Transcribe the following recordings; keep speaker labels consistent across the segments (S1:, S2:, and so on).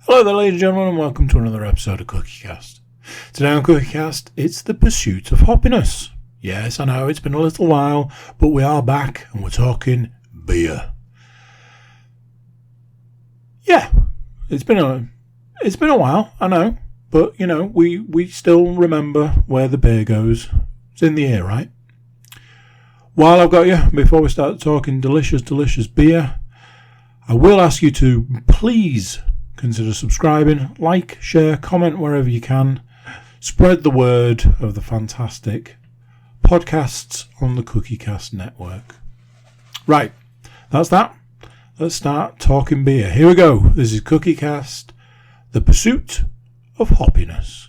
S1: Hello there, ladies and gentlemen, and welcome to another episode of CookieCast. Today on CookieCast, it's the pursuit of hoppiness. Yes, I know it's been a little while, but we are back and we're talking beer. Yeah, it's been a while, I know, but you know we still remember where the beer goes. It's in the air, right? While I've got you, before we start talking delicious beer, I will ask you to please consider subscribing, like, share, comment wherever you can. Spread the word of the fantastic podcasts on the CookieCast network. Right, that's that. Let's start talking beer. Here we go. This is CookieCast, the pursuit of hoppiness.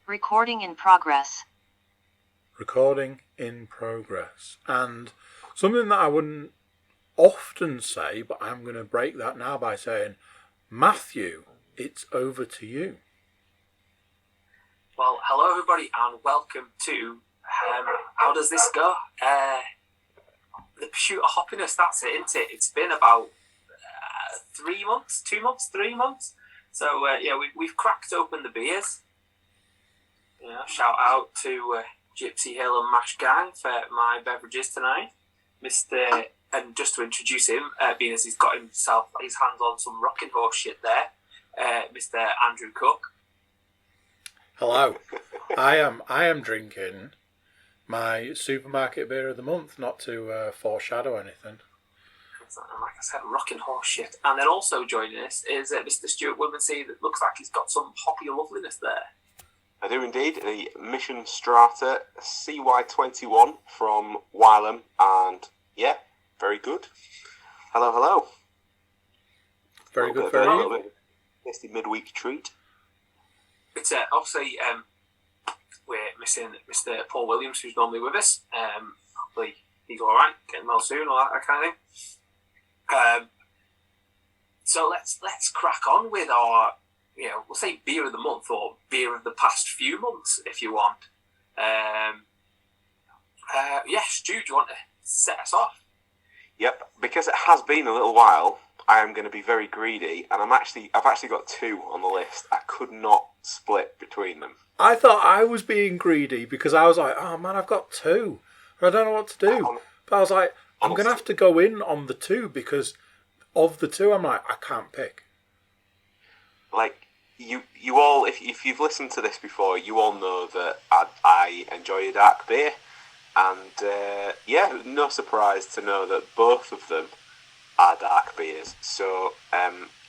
S2: Recording in progress.
S1: Recording in progress. And something that I wouldn't often say, but I'm going to break that now by saying, Matthew, it's over to you.
S3: Well, hello everybody and welcome to how does this go? The pursuit of hoppiness, that's it, isn't it? It's been about 3 months, 2 months, 3 months. So we've cracked open the beers. You know, shout out to Gypsy Hill and Mash Gang for my beverages tonight. And just to introduce him, being as he's got himself his hands on some rocking horse shit there, Mr. Andrew Cook.
S1: Hello. I am drinking my supermarket beer of the month, not to foreshadow anything.
S3: Like I said, rocking horse shit. And then also joining us is Mr. Stuart Woodmansey. That looks like he's got some hoppy loveliness there.
S4: I do indeed. The Mission Strata CY21 from Wylam, and yeah, very good. Hello.
S1: Very good.
S4: A little bit tasty midweek treat.
S3: It's obviously we're missing Mr. Paul Williams, who's normally with us. Hopefully he's all right, getting well soon, all that kind of thing. So let's crack on with our, we'll say beer of the month or beer of the past few months, if you want. Stu, do you want to set us off?
S4: Yep, because it has been a little while, I am going to be very greedy, and I've actually got two on the list. I could not split between them.
S1: I thought I was being greedy because I was like, oh man, I've got two. I don't know what to do. But I was like, I'm going to have to go in on the two because of the two, I'm like, I can't pick.
S4: Like, you all, if you've listened to this before, you all know that I enjoy a dark beer. And, no surprise to know that both of them are dark beers. So,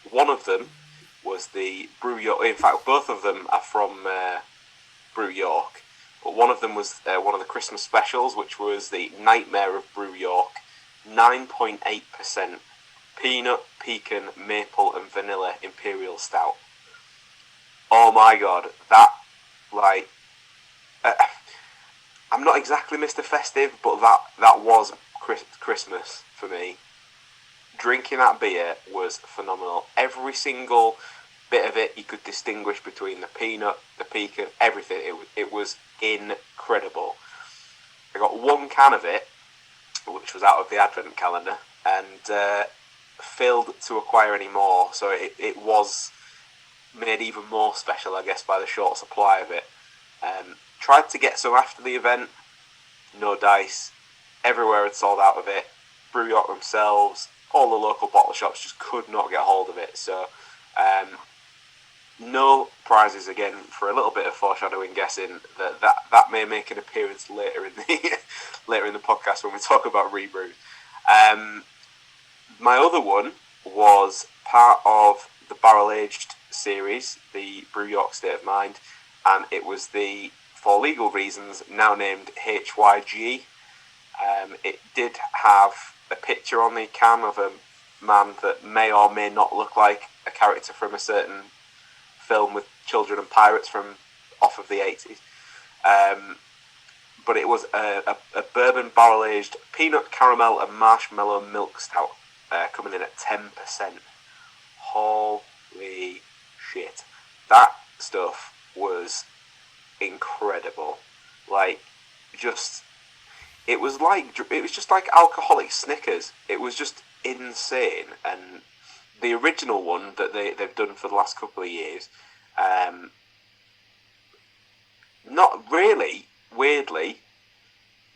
S4: one of them was the Brew York. In fact, both of them are from Brew York. But one of them was one of the Christmas specials, which was the Nightmare of Brew York. 9.8% peanut, pecan, maple and vanilla imperial stout. Oh my god, that, like, I'm not exactly Mr. Festive, but that was Christmas for me. Drinking that beer was phenomenal. Every single bit of it, you could distinguish between the peanut, the pecan, everything. It was incredible. I got one can of it, which was out of the advent calendar, and failed to acquire any more. So it was made even more special, I guess, by the short supply of it. Tried to get some after the event, no dice. Everywhere had sold out of it. Brew York themselves, all the local bottle shops just could not get hold of it. So, no prizes again for a little bit of foreshadowing, guessing that may make an appearance later in the podcast when we talk about rebrew. My other one was part of the barrel aged series, the Brew York State of Mind, and it was the, for legal reasons, now named HYG. It did have a picture on the can of a man that may or may not look like a character from a certain film with children and pirates from off of the 80s. But it was a bourbon barrel-aged peanut, caramel and marshmallow milk stout, coming in at 10%. Holy shit. That stuff was incredible. Like, just... It was just like alcoholic Snickers. It was just insane. And the original one that they've done for the last couple of years, not really, weirdly,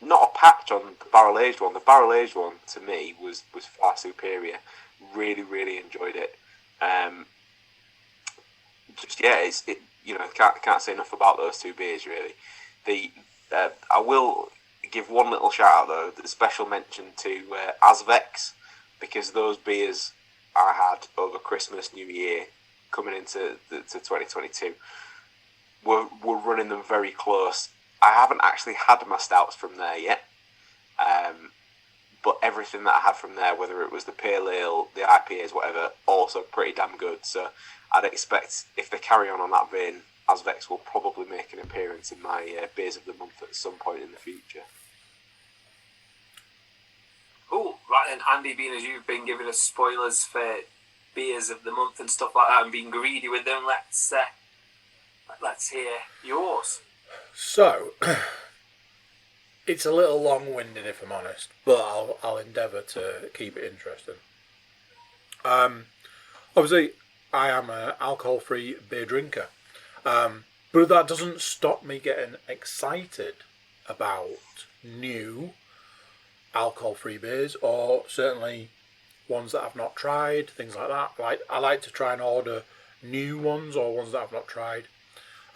S4: not a patch on the barrel-aged one. The barrel-aged one, to me, was far superior. Really, really enjoyed it. Can't say enough about those two beers, really. I will give one little shout out, though, the special mention to Azvex, because those beers I had over Christmas, New Year, coming into to 2022, we're running them very close. I haven't actually had my stouts from there yet, but everything that I had from there, whether it was the pale ale, the IPAs, whatever, also pretty damn good. So I'd expect, if they carry on that vein, Azvex will probably make an appearance in my beers of the month at some point in the future.
S3: Oh, right then, Andy, being as you've been giving us spoilers for beers of the month and stuff like that and being greedy with them, let's hear yours.
S1: So, it's a little long-winded if I'm honest, but I'll endeavour to keep it interesting. Obviously, I am an alcohol-free beer drinker, but that doesn't stop me getting excited about new alcohol-free beers, or certainly ones that I've not tried, things like that. I like to try and order new ones or ones that I've not tried.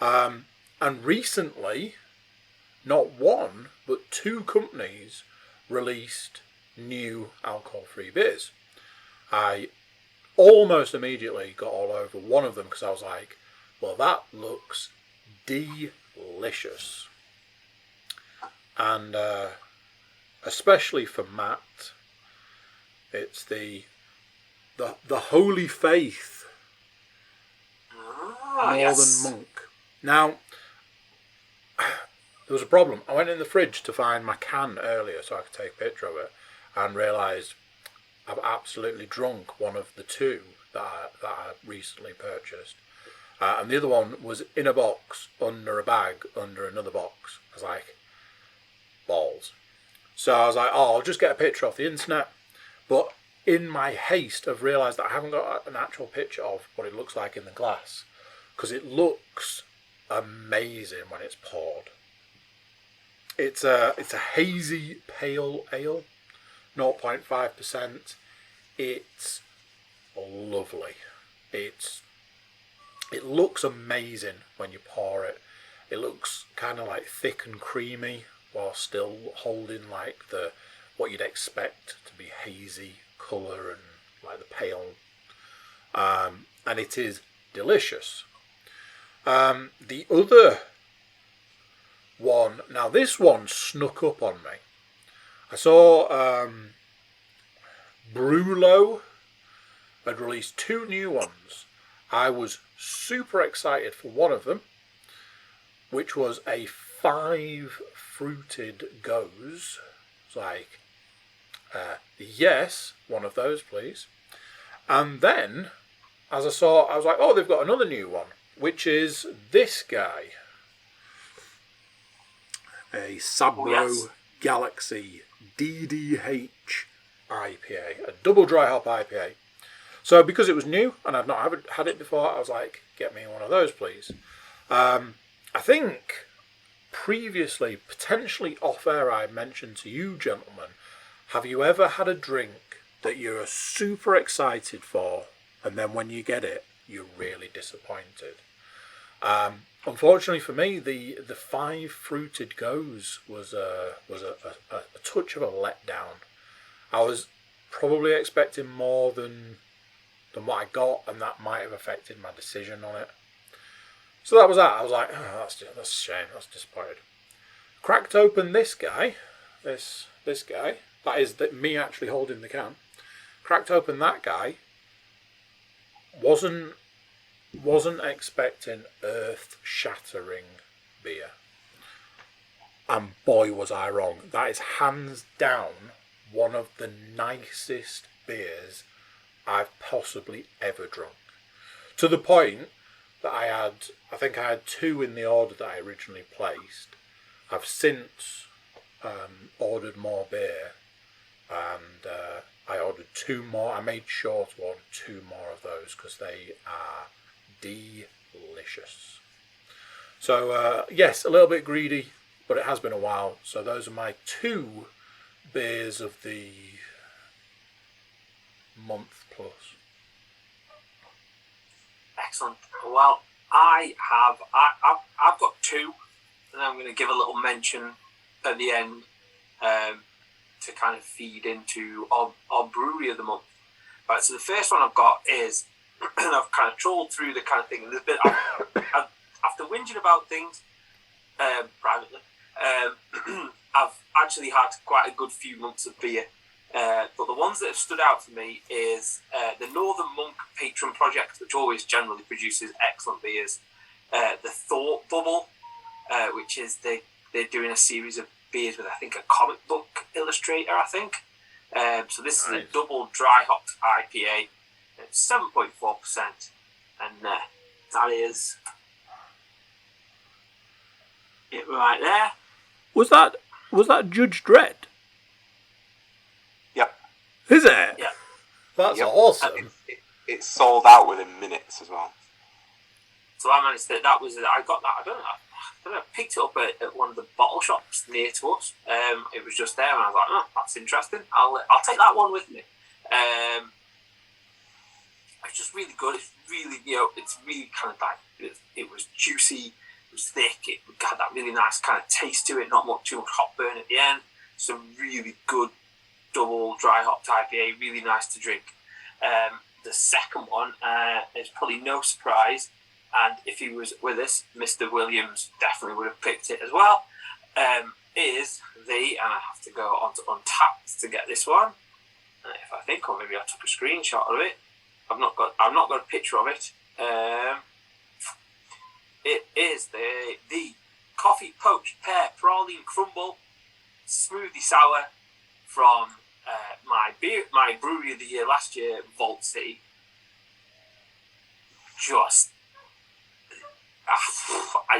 S1: And recently, not one, but two companies released new alcohol-free beers. I almost immediately got all over one of them because I was like, well, that looks delicious. And especially for Matt, it's the Holy Faith Northern Monk. Now, there was a problem. I went in the fridge to find my can earlier so I could take a picture of it, and realised I've absolutely drunk one of the two that I recently purchased. And the other one was in a box, under a bag, under another box. I was like, balls. So I was like, I'll just get a picture off the internet. But in my haste, I've realised that I haven't got an actual picture of what it looks like in the glass. Because it looks amazing when it's poured. It's a hazy pale ale, 0.5%. It's lovely. It looks amazing when you pour it. It looks kind of like thick and creamy while still holding like what you'd expect to be hazy colour and like the pale. And it is delicious. The other one, now this one snuck up on me. I saw Brewlo had released two new ones. I was super excited for one of them, which was a 5 fruited goes. It's like, yes, one of those, please. And then, as I saw, I was like, oh, they've got another new one, which is this guy. A Sabro Galaxy DDH IPA, a double dry hop IPA. So because it was new and I've not had it before, I was like, get me one of those, please. I think previously, potentially off air, I mentioned to you gentlemen, have you ever had a drink that you're super excited for and then when you get it, you're really disappointed? Unfortunately for me, the 5 fruited goes was a touch of a letdown. I was probably expecting more than what I got, and that might have affected my decision on it. So that was that. I was like, oh, that's a shame. That's disappointed. Cracked open this guy, this guy. That is me actually holding the can. Cracked open that guy. Wasn't expecting earth-shattering beer. And boy was I wrong. That is hands down one of the nicest beers I've possibly ever drunk. To the point that I think I had 2 in the order that I originally placed. I've since ordered more beer, and I ordered 2 more. I made sure to order 2 more of those because they are delicious. So, yes, a little bit greedy, but it has been a while. So those are my 2 beers of the month plus.
S3: Excellent. Well, I've got 2, and I'm going to give a little mention at the end to kind of feed into our brewery of the month. Right. So the first one I've got is I've kind of trawled through the kind of thing. There's been after whinging about things privately, I've actually had quite a good few months of beer. But the ones that have stood out for me is the Northern Monk Patron Project, which always generally produces excellent beers. The Thought Bubble, which is they're doing a series of beers with, I think, a comic book illustrator, I think. So this is a double dry hopped IPA. It's 7.4%. And that is it right there.
S1: Was that Judge Dredd?
S4: Yep.
S1: Is it?
S3: Yeah.
S1: That's awesome.
S4: It's sold out within minutes as well.
S3: So I managed to, I got that, I don't know, I picked it up at one of the bottle shops near to us. It was just there, and I was like, oh, that's interesting. I'll take that one with me. It's just really good. It's really, it's really kind of like, it was juicy, it was thick, it had that really nice kind of taste to it, not too much hop burn at the end. Some really good double dry hopped IPA, really nice to drink. The second one is probably no surprise, and if he was with us, Mr. Williams definitely would have picked it as well. Is and I have to go onto Untapped to get this one. If I think, or maybe I took a screenshot of it. I've not got a picture of it. It is the Coffee Poached Pear Praline Crumble Smoothie Sour from my brewery of the year last year, Vault City. Just,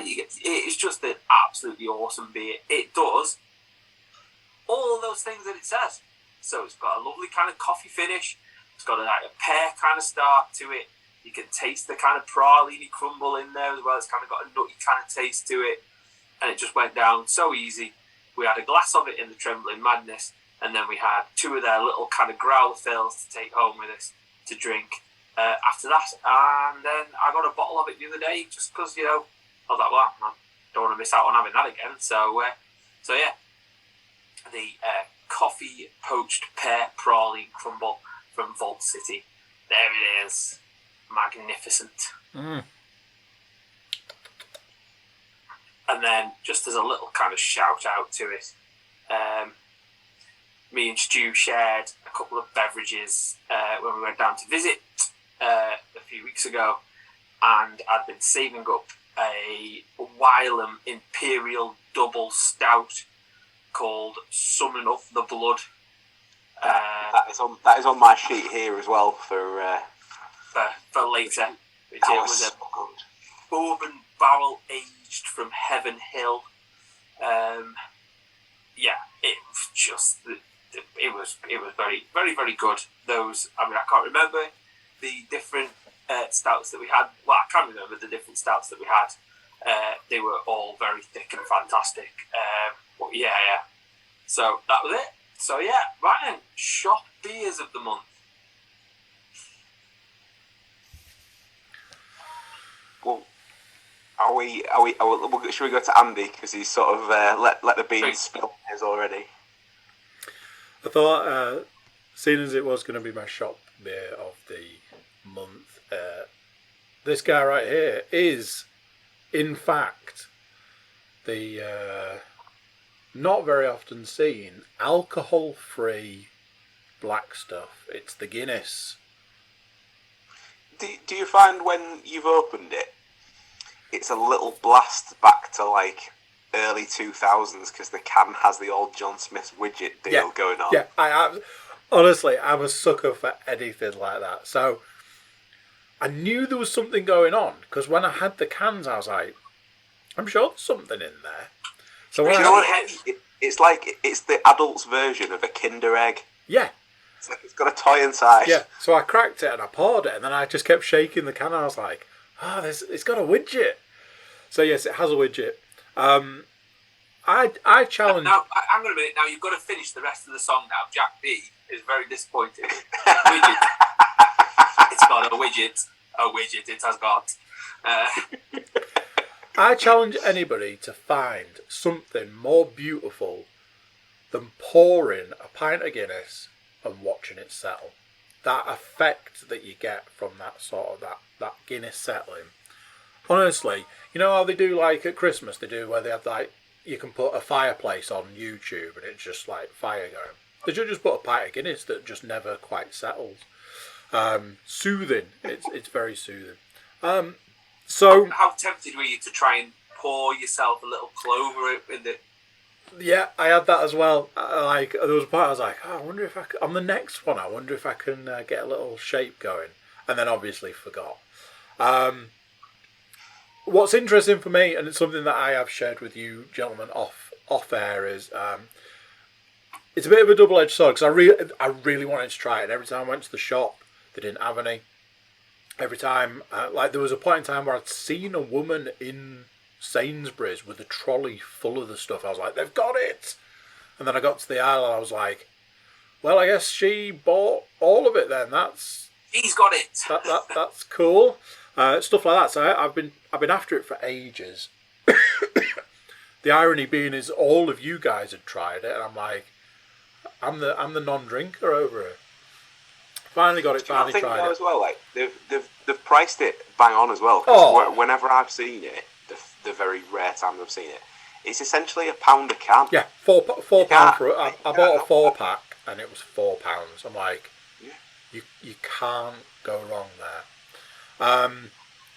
S3: it's just an absolutely awesome beer. It does all of those things that it says. So it's got a lovely kind of coffee finish. It's got a pear kind of start to it. You can taste the kind of praline crumble in there as well. It's kind of got a nutty kind of taste to it. And it just went down so easy. We had a glass of it in the Trembling Madness. And then we had 2 of their little kind of growler fills to take home with us to drink after that. And then I got a bottle of it the other day just because, I was like, well, I don't want to miss out on having that again. So yeah, the Coffee Poached Pear Praline Crumble from Vault City. There it is. Magnificent. And then, just as a little kind of shout out to it, me and Stu shared a couple of beverages when we went down to visit a few weeks ago, and I'd been saving up a Wylam Imperial Double Stout called Summon Up the Blood.
S4: That is on my sheet here as well for
S3: later. It was a bourbon barrel aged from Heaven Hill. It was just it was very, very, very good. Those, I can't remember the different stouts that we had. Well, I can remember the different stouts that we had. They were all very thick and fantastic. But yeah. So that was it. So yeah, Ryan, shop beers of the month.
S4: Well, should we go to Andy because he's sort of let the beans spill his already?
S1: I thought, seeing as it was going to be my shop beer of the month, this guy right here is, in fact, the not very often seen alcohol-free black stuff. It's the Guinness.
S4: Do you find when you've opened it, it's a little blast back to like early 2000s because the can has the old John Smith's widget deal going on?
S1: Yeah, Honestly, I'm a sucker for anything like that. So I knew there was something going on because when I had the cans, I was like, I'm sure there's something in there. So when
S4: You know what? It's like it's the adult's version of a Kinder egg.
S1: Yeah.
S4: It's like it's got a toy inside.
S1: Yeah. So I cracked it and I poured it, and then I just kept shaking the can. And I was like, it's got a widget. So yes, it has a widget. I challenge.
S3: Now, hang on a minute. Now you've got to finish the rest of the song. Now, Jack B is very disappointed. Widget. It's got a widget. A widget. It has got.
S1: I challenge anybody to find something more beautiful than pouring a pint of Guinness and watching it settle. That effect that you get from that sort of that Guinness settling. Honestly, you know how they do like at Christmas, they do where they have like, you can put a fireplace on YouTube and it's just like fire going. They should just put a pint of Guinness that just never quite settles. Soothing. It's very soothing. So
S3: how tempted were you to try and pour yourself a little clover in the?
S1: Yeah, I had that as well. There was a point I was like, I wonder if on the next one, I wonder if I can get a little shape going, and then obviously forgot. What's interesting for me, and it's something that I have shared with you gentlemen off air, is it's a bit of a double-edged sword because I really wanted to try it. And every time I went to the shop, they didn't have any. Every time, there was a point in time where I'd seen a woman in Sainsbury's with a trolley full of the stuff. I was like, they've got it! And then I got to the aisle and I was like, well, I guess she bought all of it then.
S3: He's got it!
S1: That's cool. Stuff like that. So I've been after it for ages. The irony being is all of you guys had tried it and I'm like, I'm the non-drinker over it. Finally got it. Finally tried it
S4: as well. Like they've priced it bang on as well. Whenever I've seen it, the very rare times I've seen it, it's essentially £1 a can.
S1: Yeah, £4 for it. I bought a 4-pack and it was £4. I'm like, you can't go wrong there.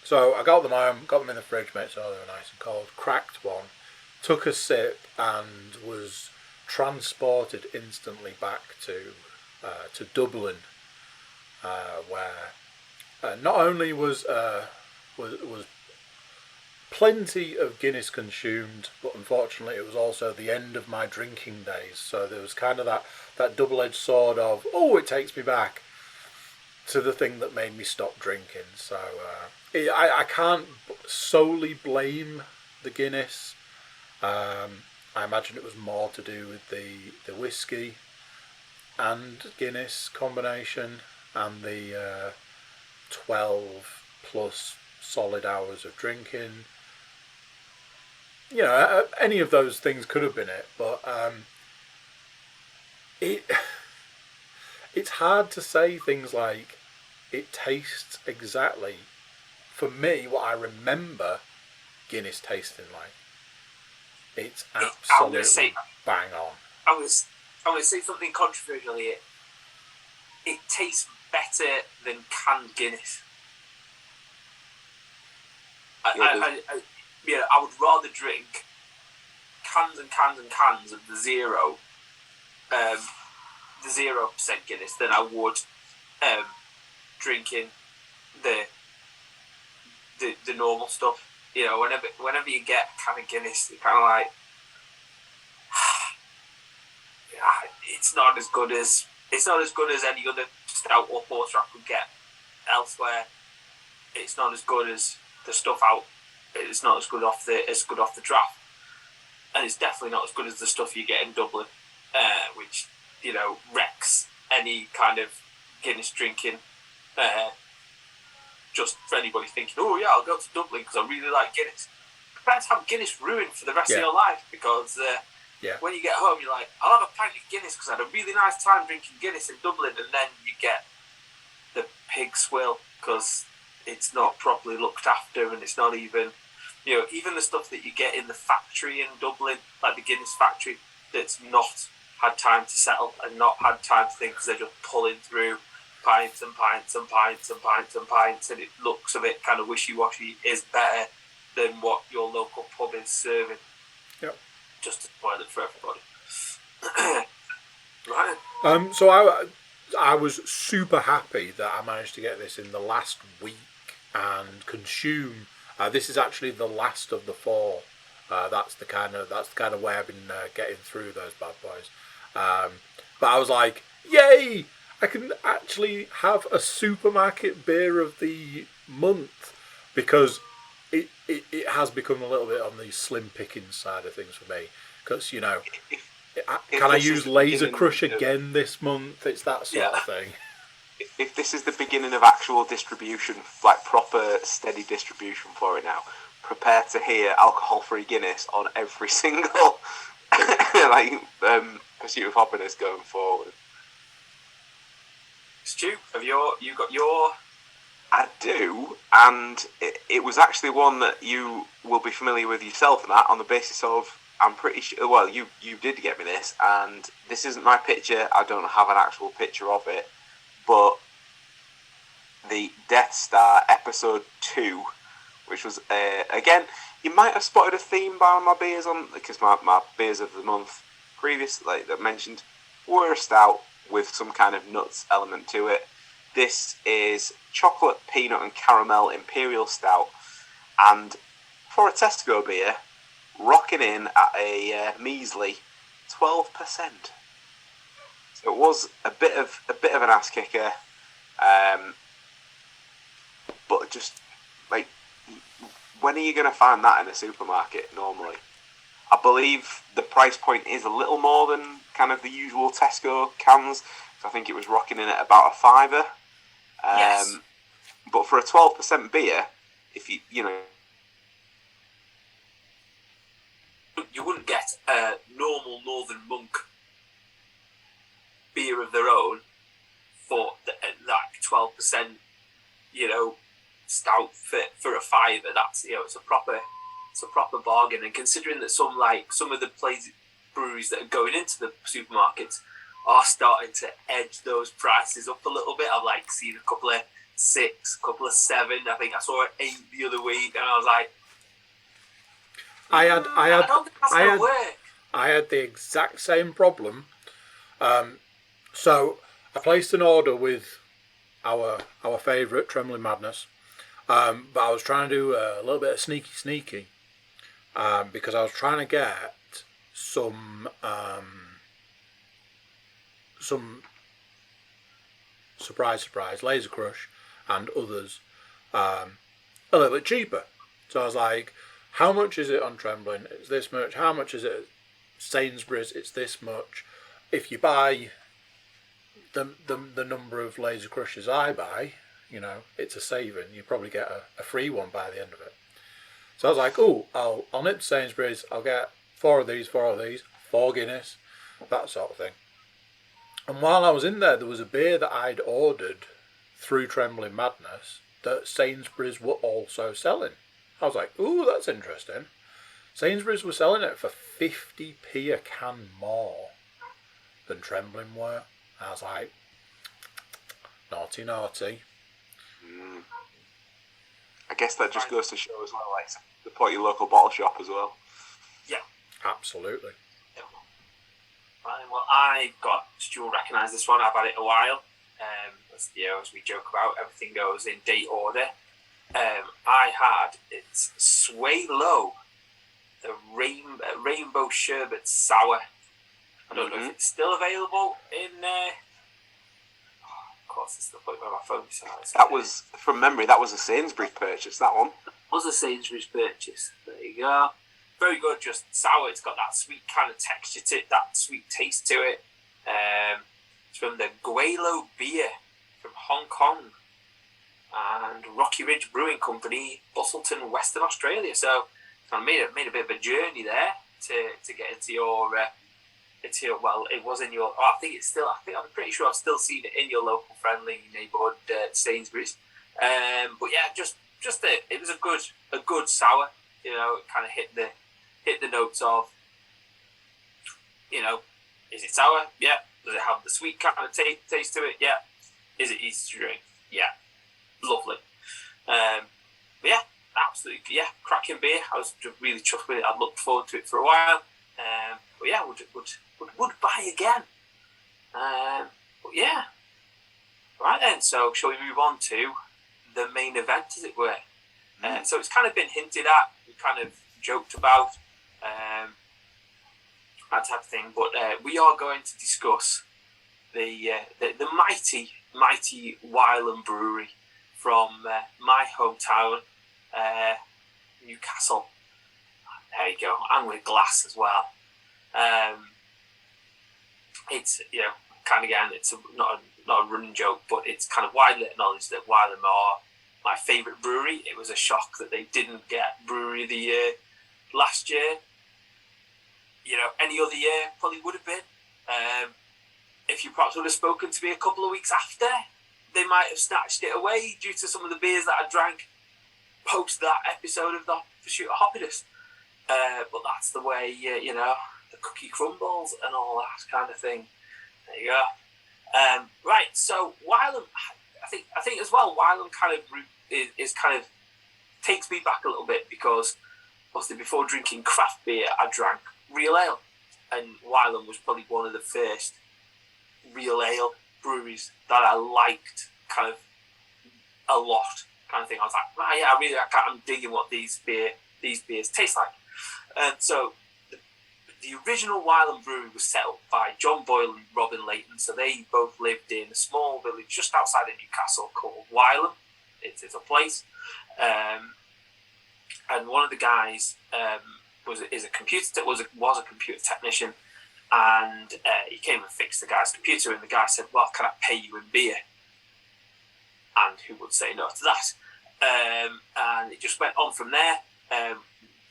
S1: So I got them home, got them in the fridge, made sure they were nice and cold. Cracked one, took a sip, and was transported instantly back to Dublin. Where not only was plenty of Guinness consumed, but unfortunately it was also the end of my drinking days. So there was kind of that double-edged sword of, it takes me back to the thing that made me stop drinking. So I can't solely blame the Guinness. I imagine it was more to do with the whiskey and Guinness combination. And the 12 plus solid hours of drinking. You know, any of those things could have been it, but it's hard to say things like it tastes exactly, for me, what I remember Guinness tasting like. It's absolutely bang on.
S3: I'm going to say something controversial here. It tastes better than canned Guinness. I would rather drink cans and cans and cans of the 0% Guinness than I would drinking the normal stuff. You know, whenever you get a can of Guinness, you're kind of like, it's not as good as any other stout or porter I could get elsewhere. It's not as good as the stuff out. It's not as good off the draft, and it's definitely not as good as the stuff you get in Dublin, which wrecks any kind of Guinness drinking. Just for anybody thinking, I'll go to Dublin because I really like Guinness. Prepare to have Guinness ruined for the rest of your life because. When you get home, you're like, I'll have a pint of Guinness because I had a really nice time drinking Guinness in Dublin, and then you get the pig swill because it's not properly looked after, and it's not even, even the stuff that you get in the factory in Dublin, like the Guinness factory, that's not had time to settle and not had time to think because they're just pulling through pints and pints and pints and pints and pints, and it looks a bit kind of wishy-washy, is better than what your local pub is serving.
S1: Yep.
S3: Just to spoil it for everybody. Right.
S1: So I was super happy that I managed to get this in the last week and consume. This is actually the last of the four. That's the kind of way I've been getting through those bad boys. But I was like, yay! I can actually have a supermarket beer of the month, because it has become a little bit on the slim pickings side of things for me. Because, you know, can I use Laser Crush again this month? It's that sort of thing.
S4: If this is the beginning of actual distribution, like proper steady distribution for it now, prepare to hear alcohol-free Guinness on every single Pursuit of Hoppiness going forward.
S3: Stu, have you got your?
S4: I do, and it was actually one that you will be familiar with yourself, Matt, on the basis of, I'm pretty sure, well, you did get me this, and this isn't my picture, I don't have an actual picture of it, but the Death Star Episode 2, which was, again, you might have spotted a theme by my beers on, because my beers of the month previous, like that mentioned, were a stout with some kind of nuts element to it. This is chocolate, peanut and caramel imperial stout, and for a Tesco beer, rocking in at a measly 12%. So it was a bit of an ass kicker, but just like, when are you going to find that in a supermarket normally? I believe the price point is a little more than kind of the usual Tesco cans. So I think it was rocking in at about a $5.
S3: Yes.
S4: But for a 12% beer, if you know,
S3: you wouldn't get a normal Northern Monk beer of their own for like 12%, stout for a $5. That's, it's a proper bargain. And considering that some of the breweries that are going into the supermarkets are starting to edge those prices up a little bit. I've seen a couple of 6, a couple of 7. I think I saw an 8 the other week, and I was like, I don't think that's going to work.
S1: I had the exact same problem. So I placed an order with our favourite Trembling Madness, but I was trying to do a little bit of sneaky, because I was trying to get some surprise Laser Crush and others a little bit cheaper. So I was like, how much is it on Trembling? It's this much. How much is it at Sainsbury's? It's this much. If you buy the number of Laser Crushes I buy, it's a saving. You probably get a free one by the end of it. So I was like, I'll nip to Sainsbury's. I'll get 4 of these, 4 Guinness, that sort of thing. And while I was in there was a beer that I'd ordered through Trembling Madness that Sainsbury's were also selling. I was like, that's interesting. Sainsbury's were selling it for 50p a can more than Trembling were. I was like, naughty.
S4: I guess that just goes to show as well, support your local bottle shop as well.
S3: Yeah.
S1: Absolutely.
S3: Yeah. Right, well, you'll recognise this one, I've had it a while. As we joke about, everything goes in date order. I had, it's Sway Low, the Rainbow Sherbet Sour. I don't know if it's still available in... of course, it's still putting on my phone. So
S4: that was, from memory, that was a Sainsbury's purchase, that one.
S3: It was a Sainsbury's purchase. There you go. Very good, just sour. It's got that sweet kind of texture to it, that sweet taste to it. It's from the Guelo Beer from Hong Kong and Rocky Ridge Brewing Company, Busselton, Western Australia. So I made a bit of a journey there to get into your it was in your. I think I'm pretty sure I've still seen it in your local friendly neighbourhood Sainsbury's. But yeah, it was a good sour. It kind of hit the notes of, is it sour? Yeah. Does it have the sweet kind of taste to it? Yeah. Is it easy to drink? Yeah. Lovely. But yeah, absolutely, yeah, cracking beer. I was really chuffed with it. I'd looked forward to it for a while. But yeah, would buy again. But yeah. Right then, so shall we move on to the main event, as it were? So it's kind of been hinted at, we kind of joked about, that type of thing. But we are going to discuss the mighty Wylam Brewery from my hometown, Newcastle. There you go, and with glass as well. It's kind of again, it's not a running joke, but it's kind of widely acknowledged that Wylam are my favourite brewery. It was a shock that they didn't get Brewery of the Year last year. Any other year probably would have been. If you perhaps would have spoken to me a couple of weeks after, they might have snatched it away due to some of the beers that I drank post that episode of the Pursuit of Hoppiness. But that's the way, the cookie crumbles and all that kind of thing. There you go. Right, so Wylam, I think as well, Wylam kind of is kind of takes me back a little bit, because obviously before drinking craft beer, I drank real ale, and Wylam was probably one of the first real ale breweries that I liked kind of a lot, kind of thing. I was like, I'm digging what these beers taste like. And so the original Wylam Brewery was set up by John Boyle and Robin Layton. So they both lived in a small village just outside of Newcastle called Wylam. It's a place. And one of the guys was a computer technician, and he came and fixed the guy's computer. And the guy said, "Well, can I pay you in beer?" And who would say no to that? And it just went on from there.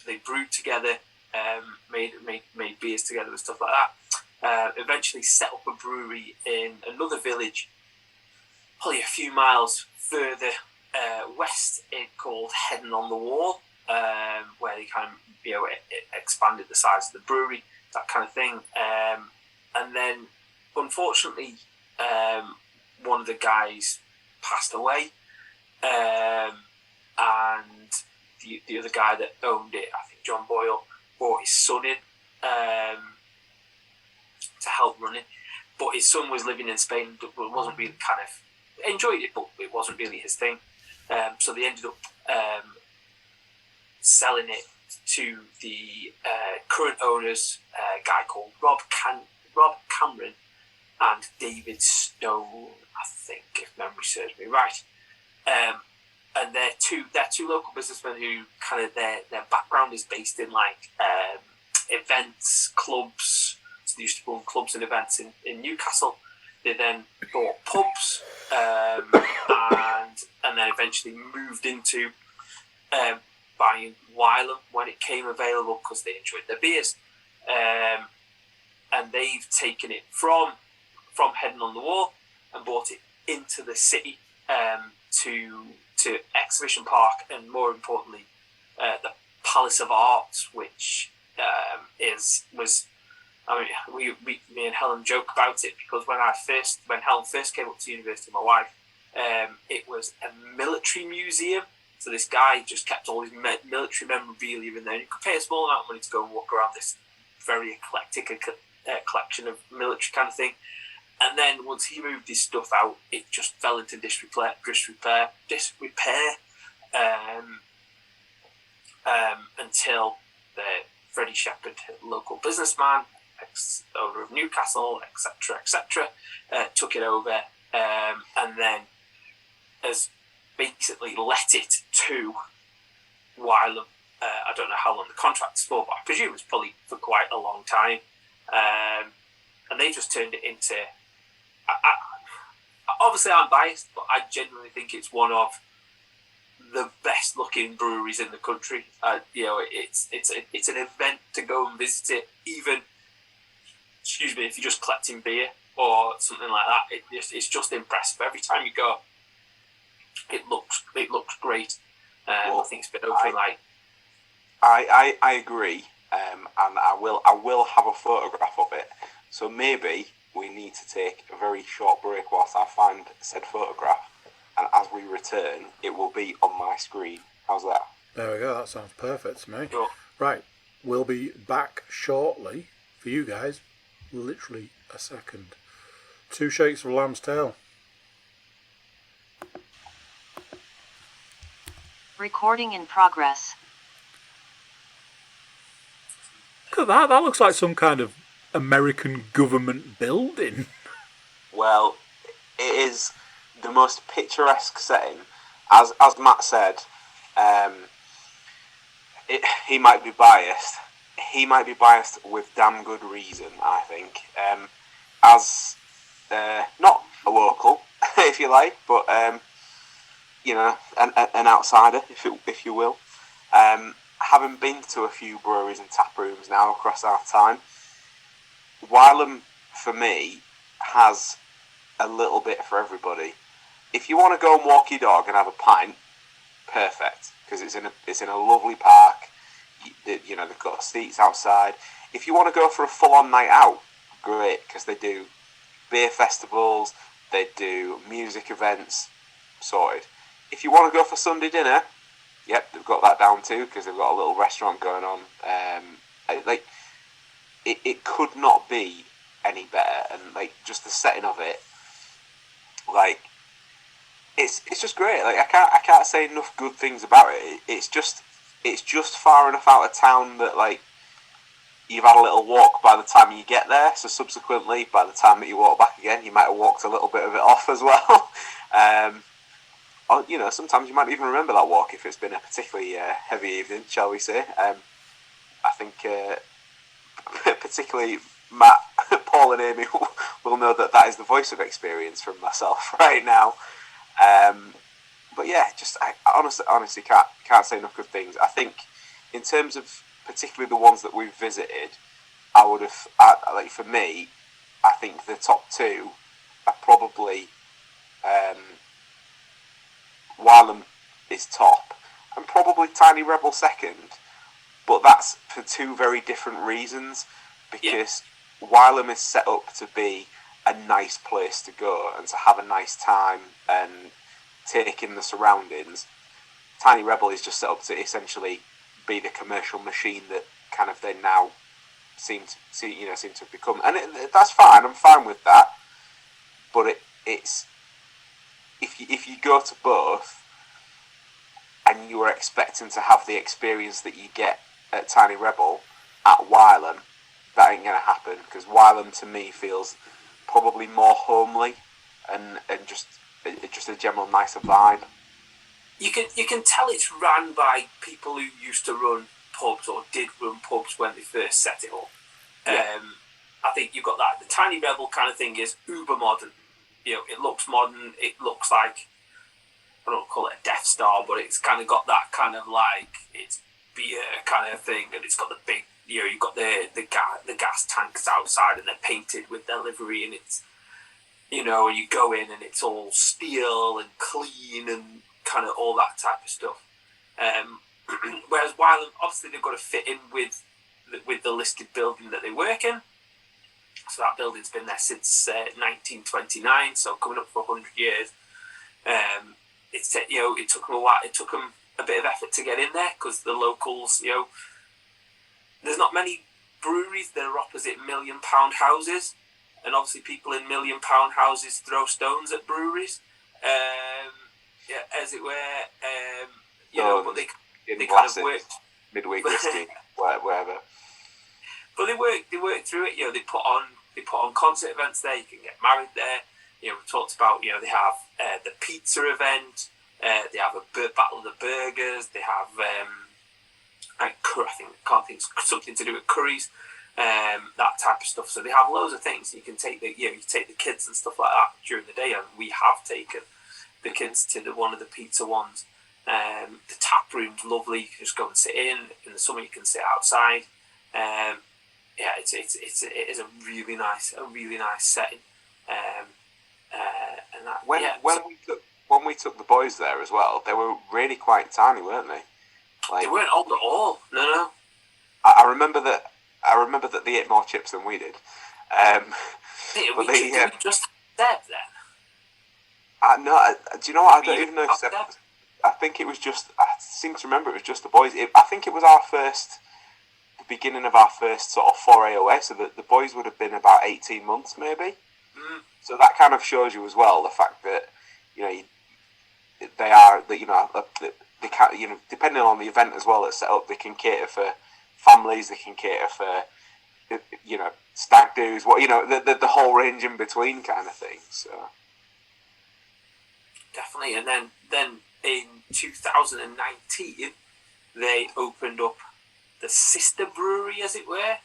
S3: They brewed together. Made beers together and stuff like that. Eventually set up a brewery in another village, probably a few miles further west, called Heading on the Wall, where they kind of it expanded the size of the brewery, that kind of thing. And then, unfortunately, one of the guys passed away, and the other guy that owned it, I think John Boyle, brought his son in to help run it. But his son was living in Spain, but wasn't really kind of enjoyed it, but it wasn't really his thing. So they ended up selling it to the current owners, a guy called Rob Cameron and David Stone, I think, if memory serves me right. And they're two local businessmen who kind of their background is based in like events, clubs. So they used to run clubs and events in Newcastle. They then bought pubs, and then eventually moved into buying Wylam when it came available, because they enjoyed their beers. And they've taken it from Heading on the Wall and brought it into the city, to Exhibition Park, and more importantly, the Palace of Arts, which me and Helen joke about it, because when Helen first came up to university, my wife, it was a military museum. So this guy just kept all his military memorabilia in there. You could pay a small amount of money to go and walk around this very eclectic collection of military kind of thing. And then once he moved his stuff out, it just fell into disrepair. Until the Freddie Shepherd, local businessman, ex-owner of Newcastle, etc., took it over, and then has basically let it to Wylam. I don't know how long the contract's for, but I presume it's probably for quite a long time. And they just turned it into... obviously, I'm biased, but I genuinely think it's one of the best looking breweries in the country. It's an event to go and visit it. Even, if you're just collecting beer or something like that, it's just impressive. Every time you go, it looks great. I think it's been open
S4: I agree, and I will have a photograph of it. So maybe we need to take a very short break whilst I find said photograph, and as we return, it will be on my screen. How's that?
S1: There we go. That sounds perfect to me.
S3: Sure.
S1: Right, we'll be back shortly for you guys. Literally a second. 2 shakes of lamb's tail.
S2: Recording in progress.
S1: Look at that. That looks like some kind of American government building.
S4: Well, it is the most picturesque setting. As Matt said, he might be biased. He might be biased with damn good reason, I think. As not a local, if you like, but you know, an outsider, if you will. Having been to a few breweries and tap rooms now across our time, Wylam, for me, has a little bit for everybody. If you want to go and walk your dog and have a pint, perfect, because it's in a lovely park. You know, they've got seats outside. If you want to go for a full-on night out, great, because they do beer festivals, they do music events, sorted. If you want to go for Sunday dinner, yep, they've got that down too, because they've got a little restaurant going on. It could not be any better, and like just the setting of it, like it's just great. Like I can't say enough good things about it. It's just far enough out of town that like you've had a little walk by the time you get there. So subsequently, by the time that you walk back again, you might have walked a little bit of it off as well. Or, you know, sometimes you might even remember that walk if it's been a particularly heavy evening, shall we say. I think particularly Matt, Paul and Amy will know that is the voice of experience from myself right now. But yeah, just I honestly can't say enough good things. I think in terms of particularly the ones that we've visited, I would have, like for me, I think the top 2 are probably Wylam is top, and probably Tiny Rebel second, but that's for 2 very different reasons, because Wylam is set up to be a nice place to go and to have a nice time and take in the surroundings. Tiny Rebel is just set up to essentially be the commercial machine that kind of they now seem to have become, and that's fine. I'm fine with that, but it's if you go to both and you are expecting to have the experience that you get at Tiny Rebel at Wylam, that ain't going to happen, because Wylam to me feels probably more homely and just a general nicer vibe.
S3: You can tell it's ran by people who used to run pubs or did run pubs when they first set it up.
S4: Yeah.
S3: I think you've got that. The Tiny Rebel kind of thing is uber modern. You know, it looks modern. It looks like, I don't call it a Death Star, but it's kind of got that kind of like it's beer kind of thing, and it's got the big, you know, you've got the gas tanks outside, and they're painted with their livery, and it's, you know, you go in and it's all steel and clean and kind of all that type of stuff. Whereas Wylam, obviously, they've got to fit in with the listed building that they work in. So that building's been there since 1929, so coming up for 100 years. It took them a while. It took them a bit of effort to get in there, because the locals, you know, there's not many breweries that are opposite £1 million houses, and obviously people in £1 million houses throw stones at breweries, as it were. But they kind of worked
S4: midweek whiskey, whatever.
S3: But they work through it. You know, they put on concert events there. You can get married there. You know, we talked about, you know, they have the pizza event. They have a battle of the burgers. They have I can't think something to do with curries, that type of stuff. So they have loads of things. You can take you take the kids and stuff like that during the day, and we have taken the kids to one of the pizza ones. The tap room's lovely. You can just go and sit in the summer. You can sit outside. It is a really nice setting. And that,
S4: when we took the boys there as well, they were really quite tiny, weren't they? Like,
S3: they weren't old at all. No.
S4: I remember that they ate more chips than we did.
S3: We just Seb then.
S4: Do you know what? I don't even know if Seb. I think it was just. I seem to remember it was just the boys. I think it was the beginning of our first sort of foray away. So the boys would have been about 18 months, maybe. So that kind of shows you as well the fact that they are that they can, depending on the event as well that's set up, they can cater for families, they can cater for stag do's, the whole range in between kind of thing. So
S3: definitely. And then in 2019 they opened up the sister brewery, as it were,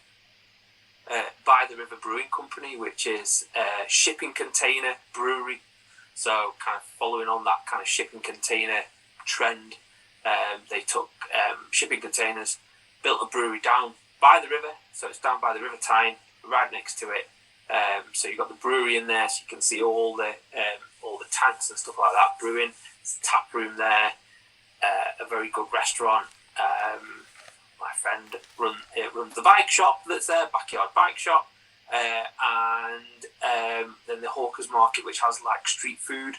S3: By the River Brewing Company, which is a shipping container brewery. So kind of following on that kind of shipping container trend, they took shipping containers, built a brewery down by the river. So it's down by the River Tyne, right next to it. So you've got the brewery in there, so you can see all the tanks and stuff like that brewing. There's a tap room there, a very good restaurant. My friend runs the bike shop that's there, backyard bike shop, and then the Hawkers Market, which has like street food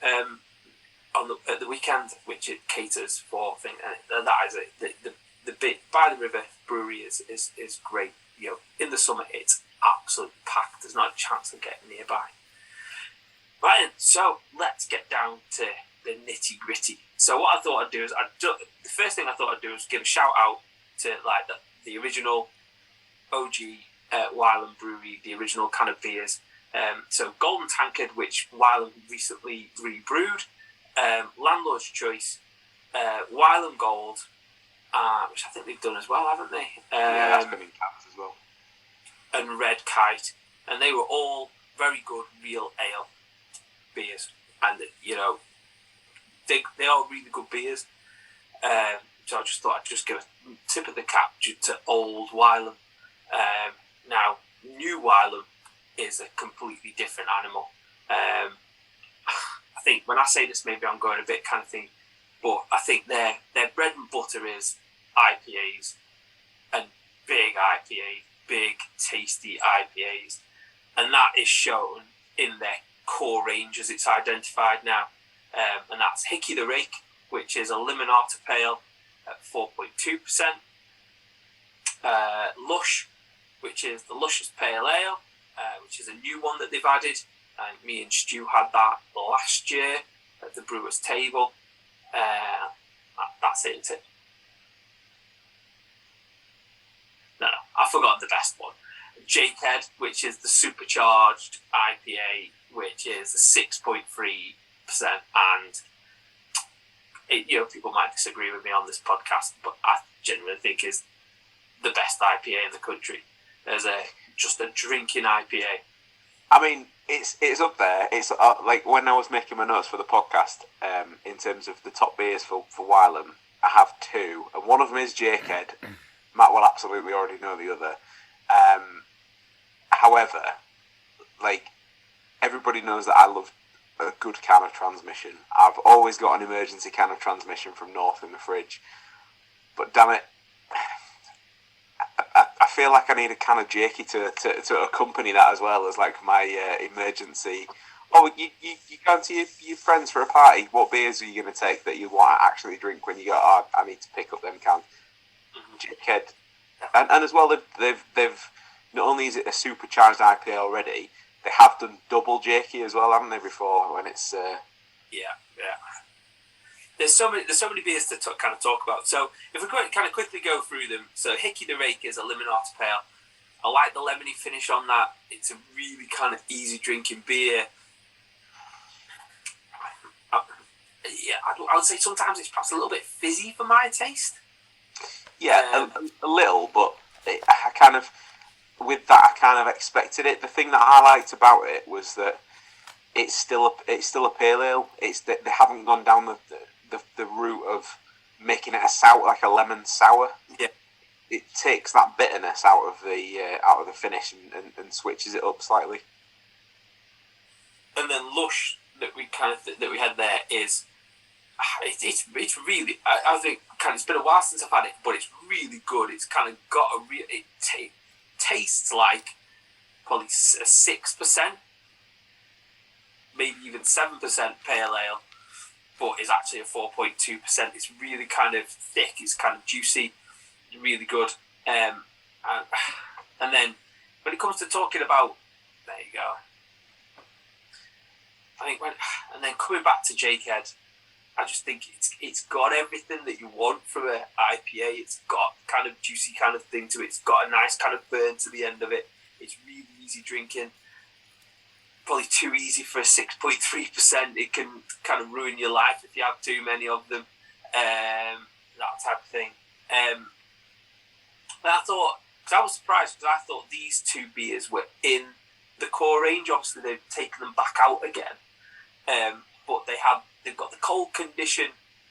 S3: at the weekend, which it caters for things. And that is it. The bit by the river brewery is great. In the summer it's absolutely packed. There's not a chance of getting nearby. Right, so let's get down to the nitty gritty. So what I thought I'd do is the first thing I thought I'd do is give a shout out to like the original OG Wylam Brewery, the original kind of beers. So Golden Tankard, which Wylam recently rebrewed, Landlord's Choice, Wylam Gold, which I think they've done as well, haven't they?
S4: Yeah, that's been in cans as well.
S3: And Red Kite, and they were all very good real ale beers, and they are really good beers. So I just thought I'd just give a tip of the cap to old Wylam. Now, new Wylam is a completely different animal. I think when I say this, maybe I'm going a bit kind of thing, but I think their bread and butter is IPAs, and big IPA, big tasty IPAs, and that is shown in their core range as it's identified now, and that's Hickey the Rake, which is a Limonata Pale at 4.2%, Lush, which is the Luscious Pale Ale, which is a new one that they've added, and me and Stu had that last year at the Brewers Table. That's it, isn't it? No, I forgot the best one. Jakehead, which is the supercharged IPA, which is a 6.3%, and people might disagree with me on this podcast, but I genuinely think is the best IPA in the country. There's just a drinking IPA.
S4: I mean, it's up there. It's like when I was making my notes for the podcast, in terms of the top beers for Wylam, I have two, and one of them is Jakehead. Matt will absolutely already know the other. However, like, everybody knows that I love a good can of transmission. I've always got an emergency can of transmission from North in the fridge. But damn it, I feel like I need a can of Jakey to accompany that as well as like my emergency. Oh, you go to your friends for a party. What beers are you going to take that you want to actually drink when you go? Oh, I need to pick up them cans. Jakehead, and as well they've not only is it a supercharged IPA already, they have done double Jakey as well, haven't they? Before when it's
S3: yeah. There's so many beers to kind of talk about. So if we kind of quickly go through them. So Hickey the Rake is a Limonata Pale. I like the lemony finish on that. It's a really kind of easy drinking beer. I would say sometimes it's perhaps a little bit fizzy for my taste.
S4: Yeah, a little, but I kind of expected it. The thing that I liked about it was that it's still a pale ale. They haven't gone down the route of making it a sour, like a lemon sour.
S3: Yeah,
S4: it takes that bitterness out of the finish and switches it up slightly.
S3: And then Lush that we had there is it's really, I think kind of, it's been a while since I've had it, but it's really good. It's kind of got tastes like probably a 6%, maybe even 7% pale ale, but is actually a 4.2%. It's really kind of thick. It's kind of juicy, really good. And then when it comes to talking about, there you go. I think and then coming back to Jakehead, I just think it's got everything that you want from an IPA. It's got kind of juicy kind of thing to it. It's got a nice kind of burn to the end of it. It's really easy drinking. Probably too easy for a 6.3%. It can kind of ruin your life if you have too many of them. That type of thing. But I was surprised because I thought these two beers were in the core range. Obviously, they've taken them back out again. But they've got the cold condition.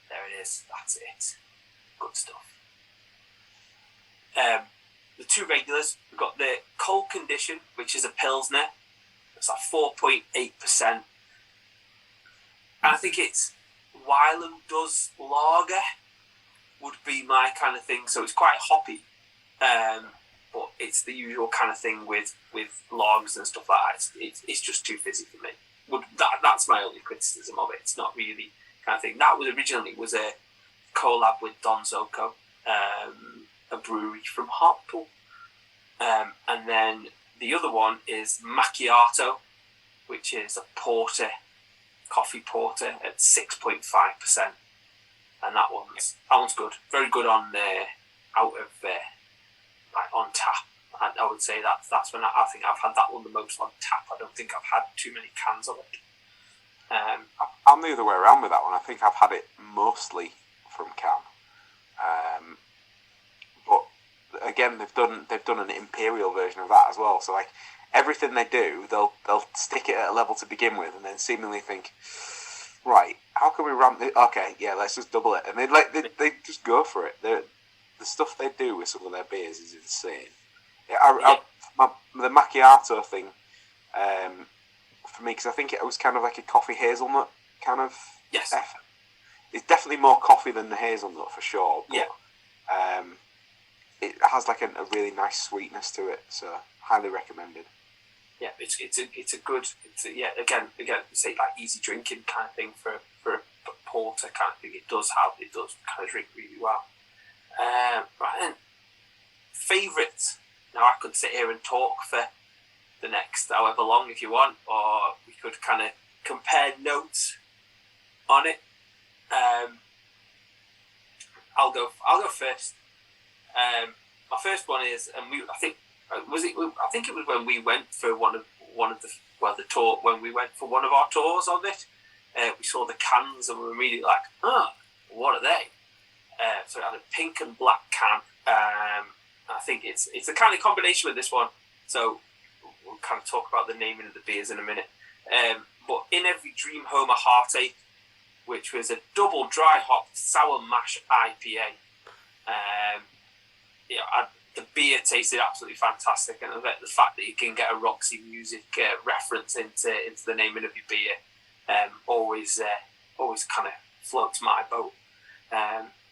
S3: There it is. That's it. Good stuff. The two regulars. We've got the cold condition, which is a Pilsner. It's like 4.8%. And I think it's Wylam does lager would be my kind of thing. So it's quite hoppy. But it's the usual kind of thing with lagers and stuff like that. It's just too fizzy for me. That's my only criticism of it. It's not really kind of thing. That was originally a collab with Don Zoco, a brewery from Hartlepool. And then the other one is Macchiato, which is a coffee porter at 6.5%. And that one's good. Very good on on tap. I would say that's when I think I've had that one the most on tap. I don't think I've had too many cans of it.
S4: I'm the other way around with that one. I think I've had it mostly from can. But again, they've done an imperial version of that as well. So like everything they do, they'll stick it at a level to begin with, and then seemingly think, right, how can we ramp it? Okay, yeah, let's just double it, and they just go for it. The stuff they do with some of their beers is insane. The macchiato thing, for me, because I think it was kind of like a coffee hazelnut kind of effort. It's definitely more coffee than the hazelnut for sure. But, it has like a really nice sweetness to it, so highly recommended.
S3: Yeah, it's a good again say like easy drinking kind of thing for a porter kind of thing. It does kind of drink really well. Right then, favourite. Now I could sit here and talk for the next however long if you want, or we could kind of compare notes on it. I'll go first. My first one is, and I think it was when we went for one of the tour when we went for one of our tours of it. We saw the cans and we were immediately like, what are they? So it had a pink and black can. I think it's a kind of combination with this one. So we'll kind of talk about the naming of the beers in a minute. But In Every Dream Home a Heartache, which was a double dry hop sour mash IPA. The beer tasted absolutely fantastic, and the fact that you can get a Roxy Music reference into the naming of your beer always kind of floats my boat,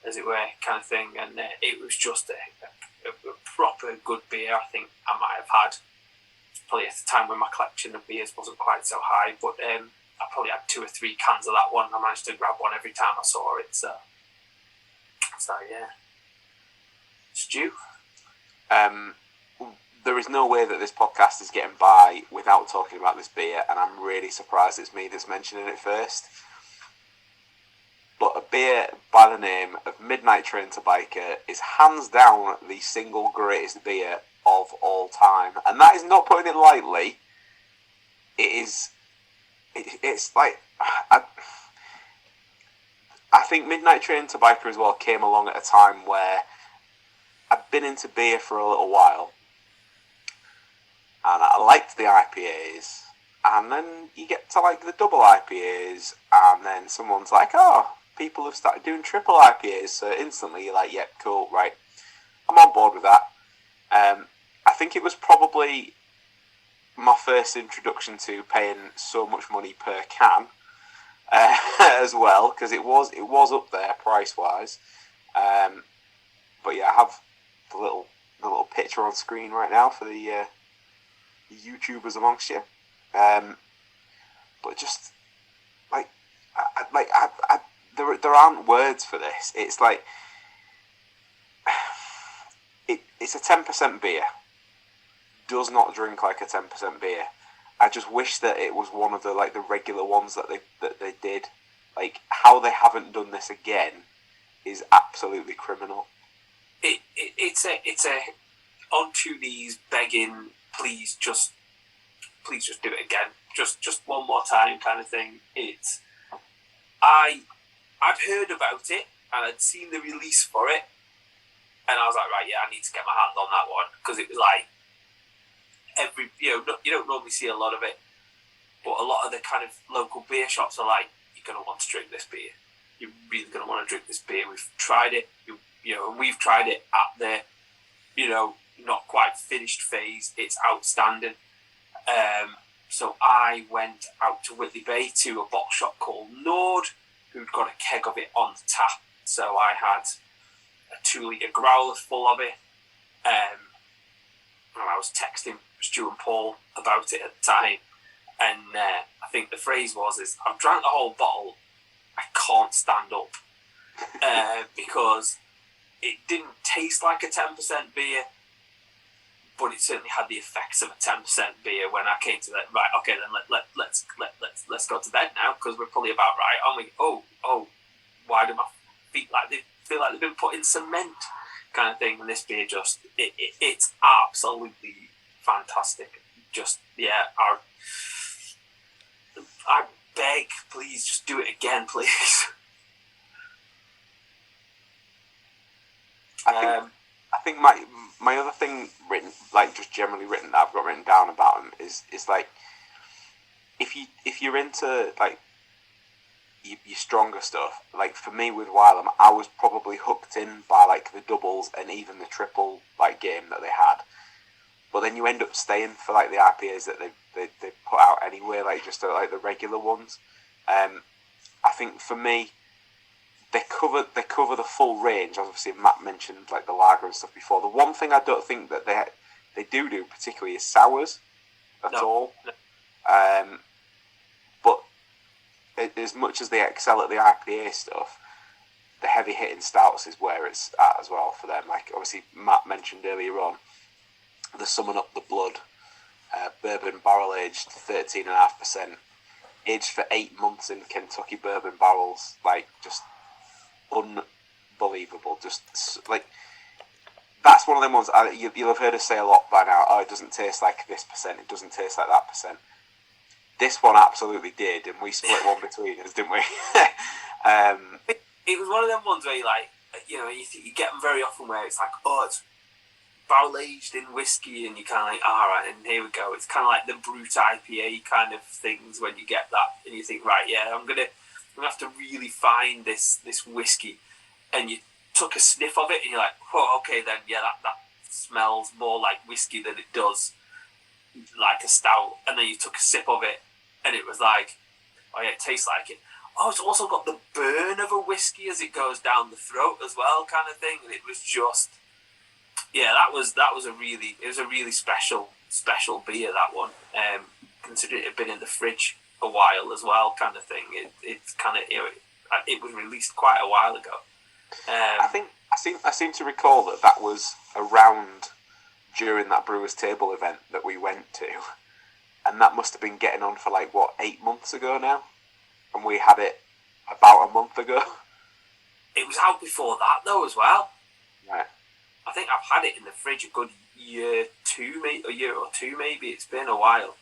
S3: as it were, kind of thing. And it was just a proper good beer. I think I might have had, probably at the time when my collection of beers wasn't quite so high, but I probably had 2 or 3 cans of that one. I managed to grab one every time I saw it. So yeah. Stu?
S4: There is no way that this podcast is getting by without talking about this beer, and I'm really surprised it's me that's mentioning it first. But a beer by the name of Midnight Train to Biker is hands down the single greatest beer of all time, and that is not putting it lightly. It's like I think Midnight Train to Biker as well came along at a time where I'd been into beer for a little while, and I liked the IPAs, and then you get to like the double IPAs, and then someone's like, oh, people have started doing triple IPAs, so instantly you're like, yeah, cool, right, I'm on board with that. I think it was probably my first introduction to paying so much money per can, as well, because it was up there price-wise. But yeah, I have the little picture on screen right now for the YouTubers amongst you. But just there aren't words for this. It's like it's a 10% beer. Does not drink like a 10% beer. I just wish that it was one of the regular ones that they did. Like, how they haven't done this again is absolutely criminal.
S3: It's a on two knees begging, please just do it again, just one more time kind of thing. I'd heard about it and I'd seen the release for it, and I was like, right, yeah, I need to get my hand on that one, because it was like you don't normally see a lot of it, but a lot of the kind of local beer shops are like, you're going to want to drink this beer. You're really going to want to drink this beer. We've tried it, and we've tried it at the, not quite finished phase. It's outstanding. So I went out to Whitley Bay to a bottle shop called Nord, who'd got a keg of it on the tap. So I had a 2-litre growler full of it. And I was texting Stu and Paul about it at the time. And I think the phrase was, I've drank the whole bottle, I can't stand up. Because it didn't taste like a 10% beer, but it certainly had the effects of a 10% beer when I came to that. Right, okay, then let's go to bed now, because we're probably about right, aren't we? Oh, why do my feet feel like they've been put in cement, kind of thing? And this beer it's absolutely fantastic. Just, yeah, I beg, please, just do it again, please.
S4: I think my other thing written, just generally written, that I've got written down about them is like, if you're into your stronger stuff, like for me with Wylam, I was probably hooked in by the doubles and even the triple game that they had. But then you end up staying for the IPAs that they put out anyway, just the regular ones. I think for me, they cover the full range. Obviously, Matt mentioned the lager and stuff before. The one thing I don't think that they do particularly is sours at all. No. But as much as they excel at the IPA stuff, the heavy hitting stouts is where it's at as well for them. Obviously, Matt mentioned earlier on the Summon Up the Blood, bourbon barrel aged 13.5%, aged for 8 months in Kentucky bourbon barrels, just unbelievable. Just that's one of them ones you'll have heard us say a lot by now. Oh, it doesn't taste like this percent. It doesn't taste like that percent. This one absolutely did, and we split one between us, didn't we?
S3: It was one of them ones where you get them very often where it's it's barrel aged in whiskey, and you kind of all right, and here we go. It's kind of like the brute IPA kind of things when you get that, and you think, right, yeah, I'm gonna have to really find this whiskey, and you took a sniff of it, and you're like, whoa, okay, then yeah, that smells more like whiskey than it does like a stout, and then you took a sip of it, and it was like, oh yeah, it tastes like it. Oh, it's also got the burn of a whiskey as it goes down the throat as well, kind of thing, and it was just. Yeah, that was a really special beer, that one. Considering it had been in the fridge a while as well, kind of thing. It's kind of it was released quite a while ago.
S4: I seem to recall that was around during that Brewers Table event that we went to, and that must have been getting on for 8 months ago now, and we had it about a month ago.
S3: It was out before that though as well.
S4: Right.
S3: I think I've had it in the fridge a good year or two maybe. It's been a while.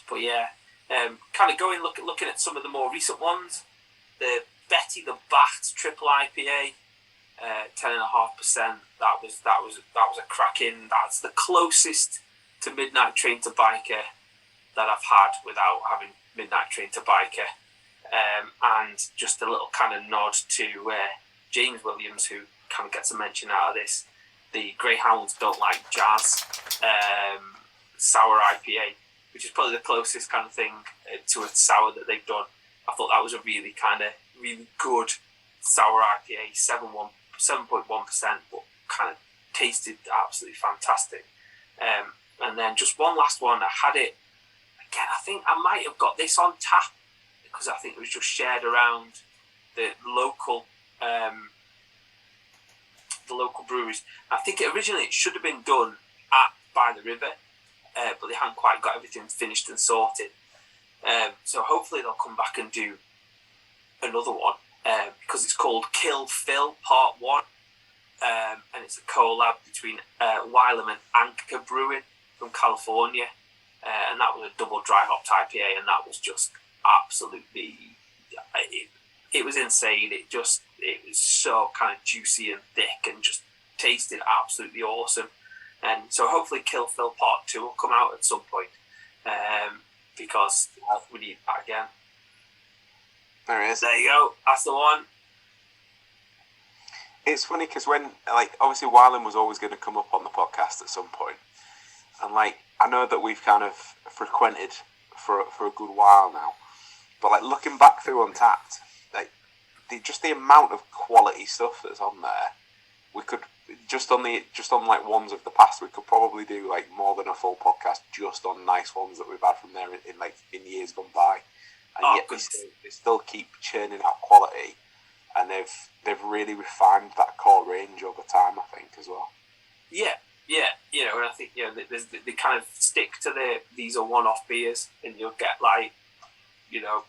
S3: But yeah, kind of looking at some of the more recent ones. The Betty the Bat Triple IPA, 10.5%. That was a cracking. That's the closest to Midnight Train to Biker that I've had without having Midnight Train to Biker. And just a little kind of nod to James Williams, who kind of gets a mention out of this. The Greyhounds Don't Like Jazz sour IPA, which is probably the closest kind of thing to a sour that they've done. I thought that was a really good sour IPA, 7.1%, but kind of tasted absolutely fantastic. And then just one last one. I had it again. I think I might have got this on tap because I think it was just shared around the local breweries. I think originally it should have been done at By the River, but they hadn't quite got everything finished and sorted. So hopefully they'll come back and do another one, because it's called Kill Phil Part 1, and it's a collab between Wylam and Anchor Brewing from California, and that was a double dry hopped IPA, and that was just absolutely, it was insane. It was so kind of juicy and thick and just tasted absolutely awesome. And so hopefully Kill Phil Part 2 will come out at some point, because we need that again.
S4: There it is.
S3: There you go. That's the one.
S4: It's funny because when, like, obviously Wylam was always going to come up on the podcast at some point, and like I know that we've kind of frequented for a good while now, but like looking back through Untapped, like just the amount of quality stuff that's on there, we could just on like ones of the past, we could probably do like more than a full podcast just on nice ones that we've had from there in years gone by, and yet they still keep churning out quality, and they've really refined that core range over time, I think, as well.
S3: Yeah, and I think they kind of stick to these are one-off beers, and you'll get like, I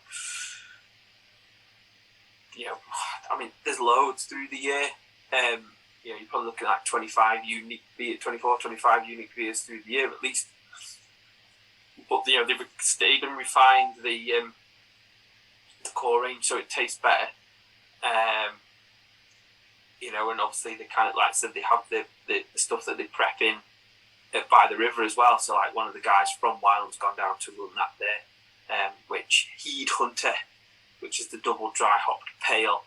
S3: mean, there's loads through the year. You're probably looking at 24, 25 unique beers through the year at least. But they've stayed and refined the core range so it tastes better. And obviously they kind of, like I said, they have the stuff that they prep in by the river as well. So like one of the guys from Wylam's gone down to run that there, which Heed Hunter, which is the double dry hopped pale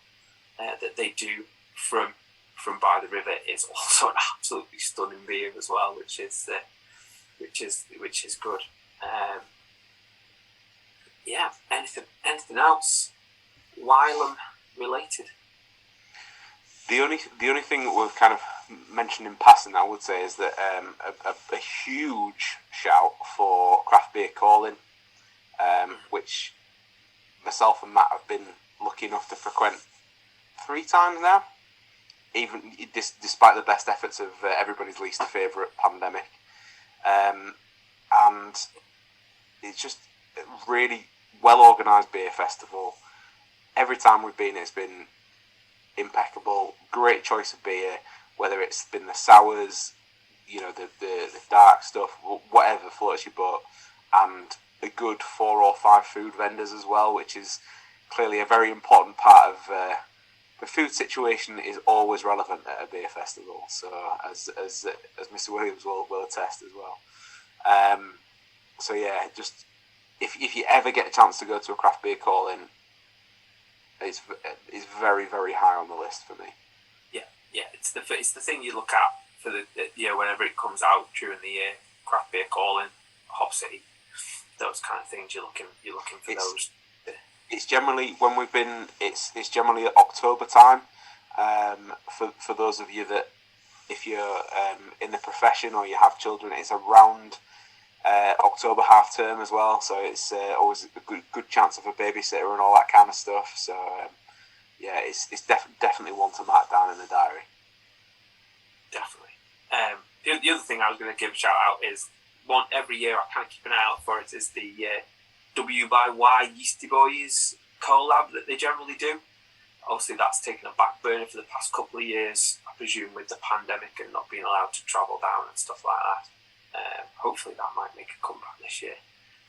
S3: that they do from by the river, is also an absolutely stunning beer as well, which is good. Anything else Wylam related?
S4: The only thing that we've kind of mentioned in passing, I would say, is that a huge shout for Craft Beer Calling, which myself and Matt have been lucky enough to frequent 3 times now, even despite the best efforts of everybody's least favourite pandemic. And it's just a really well organised beer festival. Every time we've been, it's been impeccable. Great choice of beer, whether it's been the sours, the dark stuff, whatever floats your boat, and a good 4 or 5 food vendors as well, which is clearly a very important part of the food situation. Is always relevant at a beer festival. So as Mr. Williams will attest as well. So yeah, just if you ever get a chance to go to a Craft Beer Calling, it's very, very high on the list for me. Yeah, it's the thing you look at for the whenever it comes out during the year. Craft Beer Calling, Hop City, those kind of things. You're looking for those. It's generally when we've been. It's generally at October time. For those of you that, if you're in the profession or you have children, it's around October half term as well. So it's always a good chance of a babysitter and all that kind of stuff. So it's definitely one to mark down in the diary. Definitely.
S3: The other thing I was going to give a shout out is one every year I kind of keep an eye out for it is the W by Y Yeasty Boys collab that they generally do. Obviously that's taken a back burner for the past couple of years, I presume, with the pandemic and not being allowed to travel down and stuff like that. Hopefully that might make a comeback this year.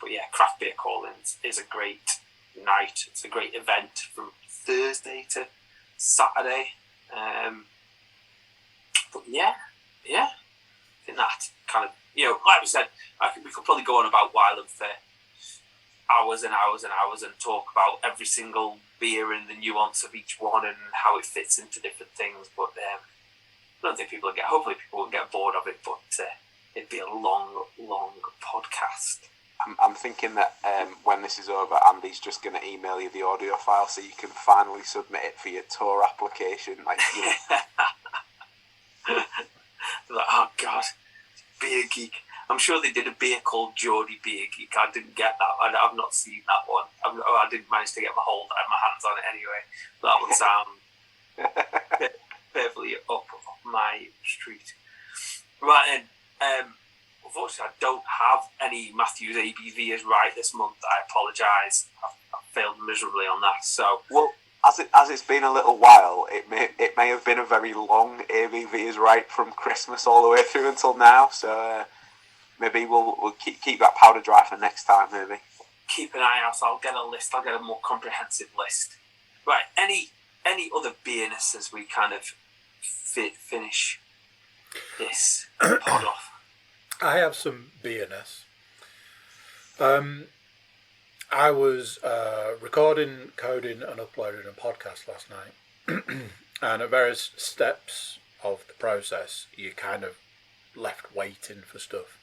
S3: But yeah, Craft Beer Callings is a great night. It's a great event from Thursday to Saturday. But yeah, I think that kind of, like we said, we could probably go on about Wylam for hours and hours and hours and talk about every single beer and the nuance of each one and how it fits into different things. But I don't think hopefully people won't get bored of it, but it'd be a long podcast.
S4: I'm thinking that when this is over, Andy's just going to email you the audio file so you can finally submit it for your tour application. Like,
S3: like, oh God, Beer Geek. I'm sure they did a beer called Geordie Beer Geek. I didn't get that. I've not seen that one. I didn't manage to get my hands on it anyway. That one sounds perfectly up my street. Right then, unfortunately, I don't have any Matthews ABVs right this month. I apologise. I've failed miserably on that. So,
S4: well, as it's been a little while, it may have been a very long ABV is right from Christmas all the way through until now. So maybe we'll keep that powder dry for next time. Maybe
S3: keep an eye out. I'll get a list. I'll get a more comprehensive list. Right. Any other beerness as we kind of finish this pod off?
S1: I have some beerness. I was recording, coding and uploading a podcast last night. And at various steps of the process, you kind of left waiting for stuff,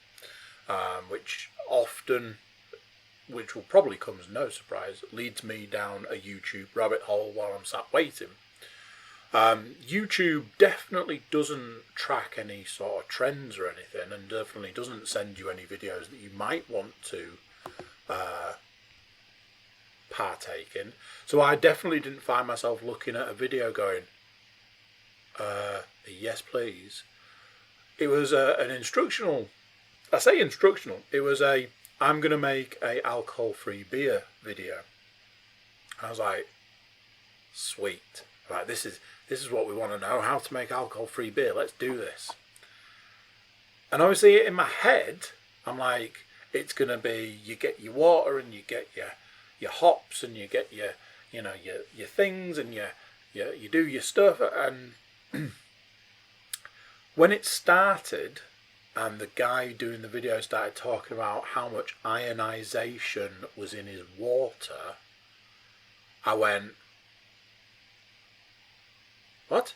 S1: which will probably come as no surprise, leads me down a YouTube rabbit hole while I'm sat waiting. YouTube definitely doesn't track any sort of trends or anything, and definitely doesn't send you any videos that you might want to partake in. So I definitely didn't find myself looking at a video going, yes please. It was an instructional, I say instructional, it was I'm going to make a alcohol-free beer video. I was like, sweet. Right, this is what we want to know, how to make alcohol-free beer. Let's do this. And obviously in my head, I'm like, it's going to be, you get your water and you get your hops and you get your things and you do your stuff. And when it started and the guy doing the video started talking about how much ionization was in his water, I went, what?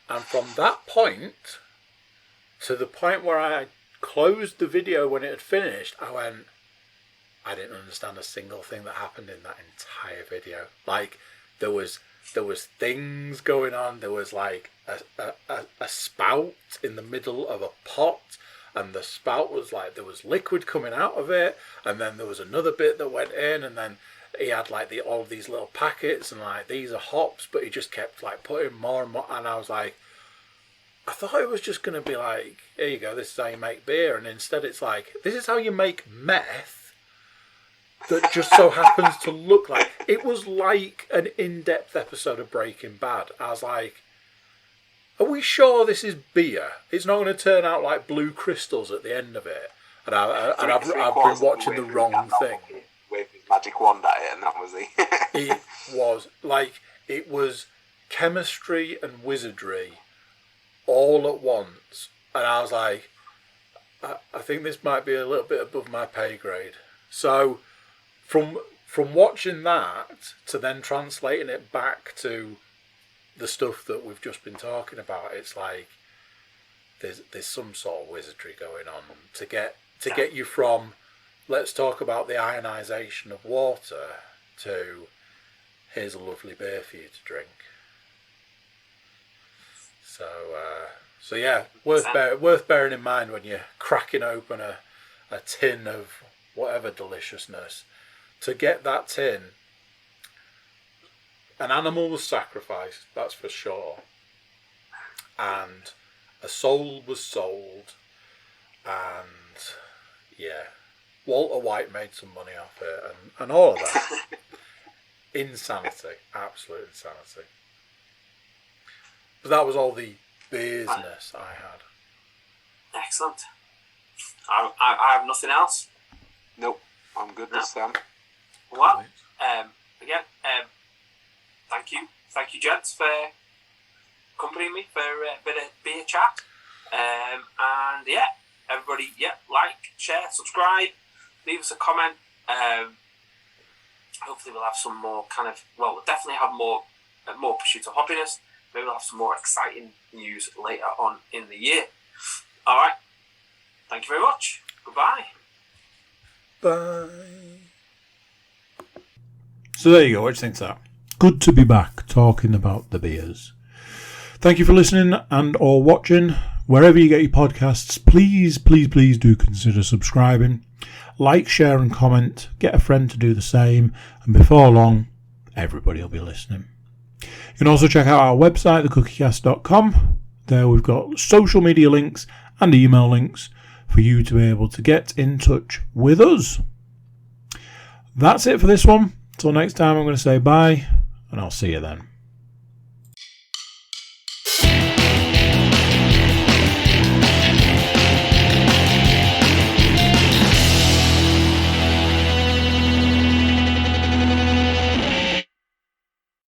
S1: And from that point to the point where I closed the video when it had finished, I went, I didn't understand a single thing that happened in that entire video. Like, there was things going on. There was like a spout in the middle of a pot, and the spout was like, there was liquid coming out of it, and then there was another bit that went in, and then he had like all of these little packets, and like, these are hops, but he just kept like putting more and more, and I was like, I thought it was just going to be like, here you go, this is how you make beer, and instead it's like, this is how you make meth that just so happens to look like. It was like an in-depth episode of Breaking Bad. I was like, are we sure this is beer? It's not going to turn out like blue crystals at the end of it. And I've been watching the wrong thing.
S4: With his magic wand at it, and that was
S1: it was chemistry and wizardry all at once. And I was like, I think this might be a little bit above my pay grade. So from watching that to then translating it back to the stuff that we've just been talking about, it's like there's some sort of wizardry going on to get you from, let's talk about the ionization of water, to here's a lovely beer for you to drink. So yeah, worth bearing in mind when you're cracking open a tin of whatever deliciousness. To get that tin, an animal was sacrificed, that's for sure, and a soul was sold, and yeah, Walter White made some money off it, and all of that. Insanity, absolute insanity. But that was all the business I had.
S3: Excellent. I have nothing else.
S4: Nope, I'm good this time.
S3: Well, again, thank you, gents, for accompanying me for a bit of beer chat. And yeah, everybody, like, share, subscribe, leave us a comment. Hopefully we'll have some more we'll definitely have more Pursuit of Hoppiness. Maybe we'll have some more exciting news later on in the year. All right. Thank you very much. Goodbye.
S1: Bye. So there you go. What do you think of that? Good to be back talking about the beers. Thank you for listening and or watching. Wherever you get your podcasts, please do consider subscribing. Like, share and comment. Get a friend to do the same. And before long, everybody will be listening. You can also check out our website, thecookiecast.com. There we've got social media links and email links for you to be able to get in touch with us. That's it for this one. Till next time, I'm going to say bye, and I'll see you then.